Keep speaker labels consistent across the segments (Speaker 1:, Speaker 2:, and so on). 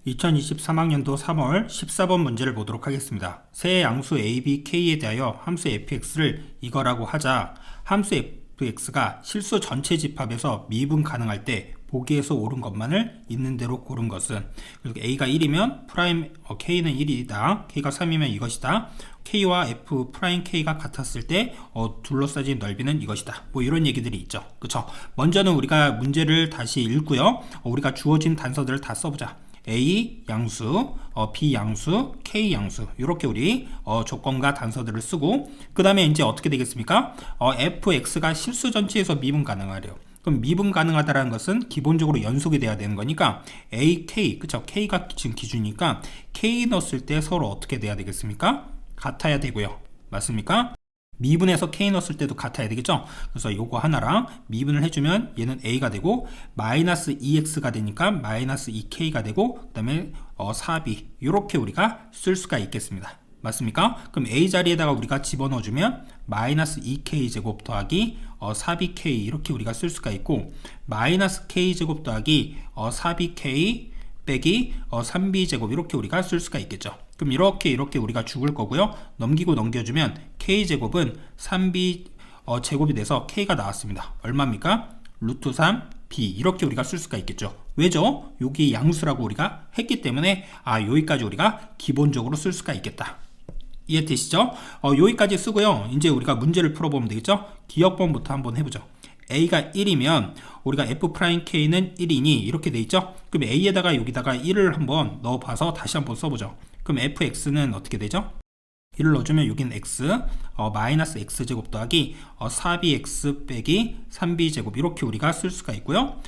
Speaker 1: 2023학년도 3월 14번 문제를 보도록 하겠습니다. 세 양수 a, b, k에 대하여 함수 fx를 이거라고 하자 함수 fx가 실수 전체 집합에서 미분 가능할 때 보기에서 옳은 것만을 있는 대로 고른 것은, 그리고 a가 1이면 프라임 k는 1이다, k가 3이면 이것이다, k와 f 프라임 k가 같았을 때 둘러싸진 넓이는 이것이다, 뭐 이런 얘기들이 있죠. 그쵸? 먼저는 우리가 문제를 다시 읽고요, 우리가 주어진 단서들을 다 써보자. A 양수, B 양수, K 양수, 이렇게 우리 조건과 단서들을 쓰고, 그 다음에 이제 어떻게 되겠습니까? fx가 실수 전체에서 미분 가능하래요. 그럼 미분 가능하다라는 것은 기본적으로 연속이 돼야 되는 거니까 A, K, 그쵸? K가 지금 기준이니까 K 넣었을 때 서로 어떻게 돼야 되겠습니까? 같아야 되고요. 맞습니까? 미분해서 K 넣었을 때도 같아야 되겠죠? 그래서 요거 하나랑 미분을 해주면 얘는 A가 되고 마이너스 2X가 되니까 마이너스 2K가 되고, 그 다음에 4B 이렇게 우리가 쓸 수가 있겠습니다. 맞습니까? 그럼 A 자리에다가 우리가 집어넣어주면 마이너스 2K 제곱 더하기 4BK 이렇게 우리가 쓸 수가 있고, 마이너스 K 제곱 더하기 4BK 빼기 3B 제곱 이렇게 우리가 쓸 수가 있겠죠. 그럼 이렇게 우리가 죽을 거고요. 넘기고 넘겨주면 K 제곱은 3B 제곱이 돼서 K가 나왔습니다. 얼마입니까? 루트 3 B 이렇게 우리가 쓸 수가 있겠죠. 왜죠? 여기 양수라고 우리가 했기 때문에 여기까지 우리가 기본적으로 쓸 수가 있겠다. 이해되시죠? 여기까지 쓰고요. 이제 우리가 문제를 풀어보면 되겠죠? 기억번부터 한번 해보죠. A가 1이면 우리가 F'K는 1이니 이렇게 돼 있죠? 그럼 A에다가 여기다가 1을 한번 넣어봐서 다시 한번 써보죠. 그럼 fx는 어떻게 되죠? 1을 넣어주면 여기는 x, 마이너스 x제곱 더하기 4bx 빼기 3b제곱 이렇게 우리가 쓸 수가 있고요.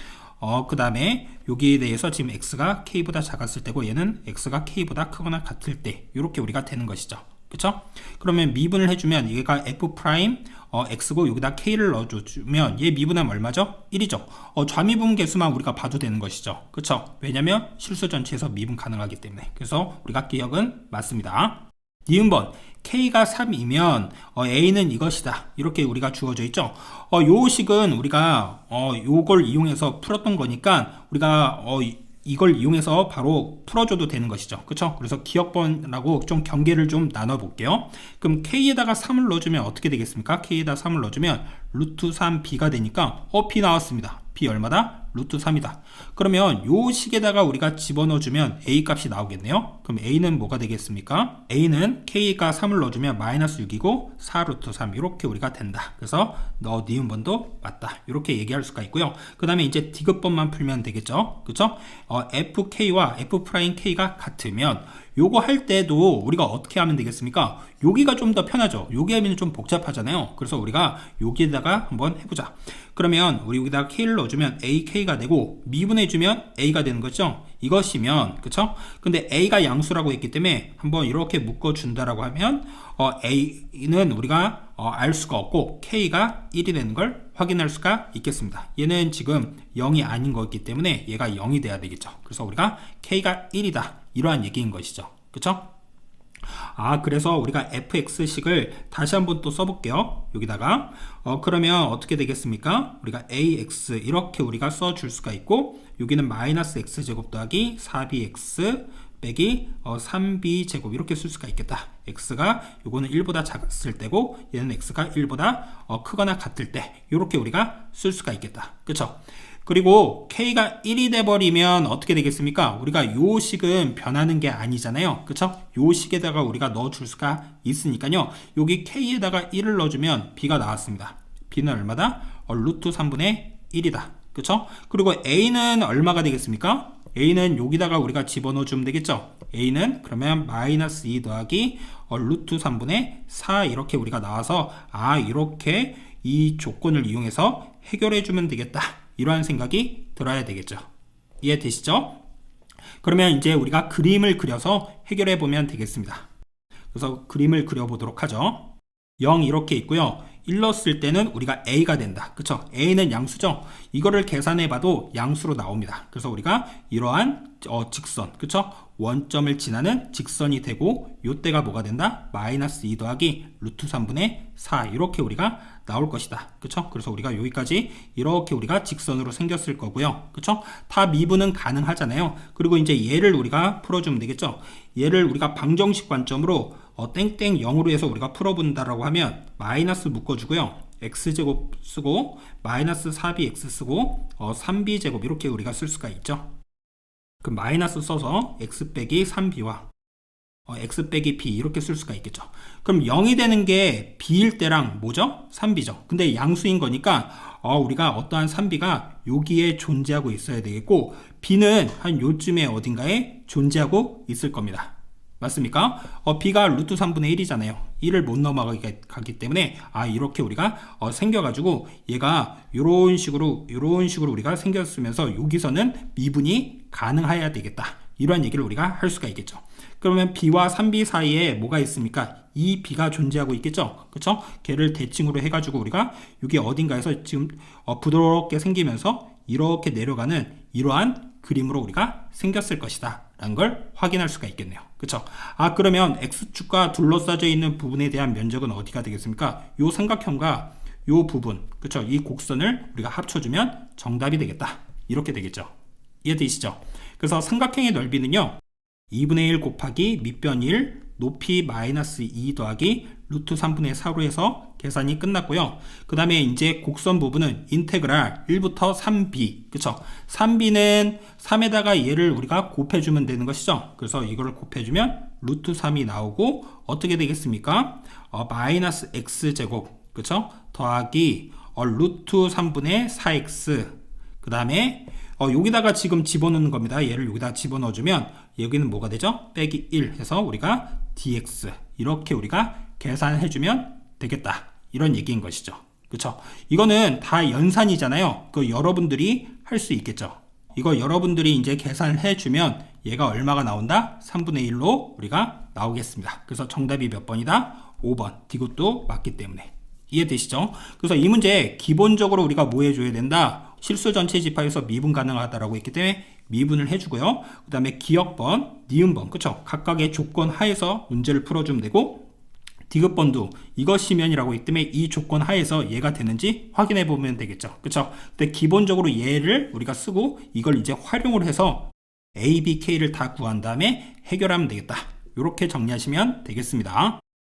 Speaker 1: 그 다음에 여기에 대해서 지금 x가 k보다 작았을 때고 얘는 x가 k보다 크거나 같을 때 이렇게 우리가 되는 것이죠. 그쵸? 그러면 미분을 해주면 얘가 f 프라임 x고 여기다 k를 넣어주면 얘 미분하면 얼마죠? 1이죠. 좌미분 계수만 우리가 봐도 되는 것이죠. 그쵸? 왜냐면 실수 전체에서 미분 가능하기 때문에. 그래서 우리가 기억은 맞습니다. 니은번 k가 3이면 a는 이것이다 이렇게 우리가 주어져 있죠. 요 식은 우리가 요걸 이용해서 풀었던 거니까 우리가 이걸 이용해서 바로 풀어줘도 되는 것이죠. 그쵸? 그래서 기억번하고 좀 경계를 좀 나눠 볼게요. 그럼 k에다가 3을 넣어주면 어떻게 되겠습니까? k에다 3을 넣어주면 루트 3b가 되니까 b 나왔습니다. b 얼마다? 루트 3이다. 그러면 요 식에다가 우리가 집어넣어주면 a 값이 나오겠네요. 그럼 a는 뭐가 되겠습니까? a는 k가 3을 넣어주면 마이너스 6이고 4 루트 3 이렇게 우리가 된다. 그래서 니은번도 맞다 이렇게 얘기할 수가 있고요. 그 다음에 이제 디귿번만 풀면 되겠죠. 그쵸? fk와 f'k가 같으면 요거 할 때도 우리가 어떻게 하면 되겠습니까? 여기가 좀 더 편하죠. 여기 하면 좀 복잡하잖아요. 그래서 우리가 여기에다가 한번 해보자. 그러면 우리 여기다가 k를 넣어주면 ak가 되고 미분해주면 a가 되는 거죠. 이것이면, 그쵸? 근데 a가 양수라고 했기 때문에 한번 이렇게 묶어준다라고 하면 a는 우리가 알 수가 없고 k가 1이 되는 걸 확인할 수가 있겠습니다. 얘는 지금 0이 아닌 거기 때문에 얘가 0이 돼야 되겠죠. 그래서 우리가 k가 1이다 이러한 얘기인 것이죠. 그쵸? 그래서 우리가 fx식을 다시 한번 또 써볼게요. 여기다가 그러면 어떻게 되겠습니까? 우리가 ax 이렇게 우리가 써줄 수가 있고, 여기는 마이너스 x제곱 더하기 4bx 빼기 3b제곱 이렇게 쓸 수가 있겠다. x가 요거는 1보다 작았을 때고 얘는 x가 1보다 크거나 같을 때 이렇게 우리가 쓸 수가 있겠다. 그쵸? 그리고 k가 1이 돼버리면 어떻게 되겠습니까? 우리가 요 식은 변하는 게 아니잖아요. 그쵸? 요 식에다가 우리가 넣어줄 수가 있으니까요. 여기 k에다가 1을 넣어주면 b가 나왔습니다. b는 얼마다? 루트 3분의 1이다. 그쵸? 그리고 a는 얼마가 되겠습니까? a는 여기다가 우리가 집어넣어주면 되겠죠? a는 그러면 마이너스 2 더하기 루트 3분의 4 이렇게 우리가 나와서 이렇게 이 조건을 이용해서 해결해주면 되겠다. 이러한 생각이 들어야 되겠죠. 이해되시죠? 그러면 이제 우리가 그림을 그려서 해결해 보면 되겠습니다. 그래서 그림을 그려보도록 하죠. 0 이렇게 있고요. 1 넣었을 때는 우리가 a가 된다. 그쵸? a는 양수죠? 이거를 계산해 봐도 양수로 나옵니다. 그래서 우리가 이러한 직선, 그쵸? 원점을 지나는 직선이 되고 요때가 뭐가 된다? 마이너스 2 더하기 루트 3분의 4 이렇게 우리가 나올 것이다. 그쵸? 그래서 우리가 여기까지 이렇게 우리가 직선으로 생겼을 거고요. 그쵸? 다 미분은 가능하잖아요. 그리고 이제 얘를 우리가 풀어주면 되겠죠? 얘를 우리가 방정식 관점으로 땡땡 0으로 해서 우리가 풀어본다라고 하면 마이너스 묶어주고요. x제곱 쓰고 마이너스 4bx 쓰고 3b제곱 이렇게 우리가 쓸 수가 있죠. 그럼 마이너스 써서 x 빼기 3b와 x 빼기 b 이렇게 쓸 수가 있겠죠. 그럼 0이 되는 게 b일 때랑 뭐죠? 3b죠. 근데 양수인 거니까 우리가 어떠한 3b가 여기에 존재하고 있어야 되겠고 b는 한 요쯤에 어딘가에 존재하고 있을 겁니다. 맞습니까? b가 루트 3분의 1이잖아요. 1을 못 넘어가기 때문에 이렇게 우리가 생겨가지고 얘가 이런 식으로 우리가 생겼으면서 여기서는 미분이 가능해야 되겠다. 이러한 얘기를 우리가 할 수가 있겠죠. 그러면 b와 3b 사이에 뭐가 있습니까? 이 b가 존재하고 있겠죠. 그쵸? 걔를 대칭으로 해가지고 우리가 여기 어딘가에서 지금 부드럽게 생기면서 이렇게 내려가는 이러한 그림으로 우리가 생겼을 것이다 라는 걸 확인할 수가 있겠네요. 그쵸? 그러면 x축과 둘러싸져 있는 부분에 대한 면적은 어디가 되겠습니까? 요 삼각형과 요 부분, 그쵸? 이 곡선을 우리가 합쳐주면 정답이 되겠다. 이렇게 되겠죠. 이해되시죠? 그래서 삼각형의 넓이는요 2분의 1 곱하기 밑변 1 높이 마이너스 2 더하기 루트 3분의 4로 해서 계산이 끝났고요. 그 다음에 이제 곡선 부분은 인테그랄 1부터 3b, 그쵸? 3b는 3에다가 얘를 우리가 곱해주면 되는 것이죠. 그래서 이거를 곱해주면 루트 3이 나오고 어떻게 되겠습니까? 마이너스 x제곱, 그쵸? 더하기 루트 3분의 4x, 그 다음에 여기다가 지금 집어넣는 겁니다. 얘를 여기다 집어넣어주면 여기는 뭐가 되죠? 빼기 1 해서 우리가 dx 이렇게 우리가 계산해주면 되겠다. 이런 얘기인 것이죠. 그쵸? 이거는 다 연산이잖아요. 여러분들이 할 수 있겠죠. 이거 여러분들이 이제 계산을 해주면 얘가 얼마가 나온다? 3분의 1로 우리가 나오겠습니다. 그래서 정답이 몇 번이다? 5번. 이것도 맞기 때문에. 이해되시죠? 그래서 이 문제 기본적으로 우리가 뭐 해줘야 된다? 실수 전체 집합에서 미분 가능하다라고 했기 때문에 미분을 해주고요. 그 다음에 기역번, 니은번, 그쵸? 각각의 조건 하에서 문제를 풀어주면 되고 디귿번도 이것이면이라고 했기 때문에 이 조건 하에서 얘가 되는지 확인해 보면 되겠죠. 그쵸? 근데 기본적으로 얘를 우리가 쓰고 이걸 이제 활용을 해서 A, B, K를 다 구한 다음에 해결하면 되겠다. 이렇게 정리하시면 되겠습니다.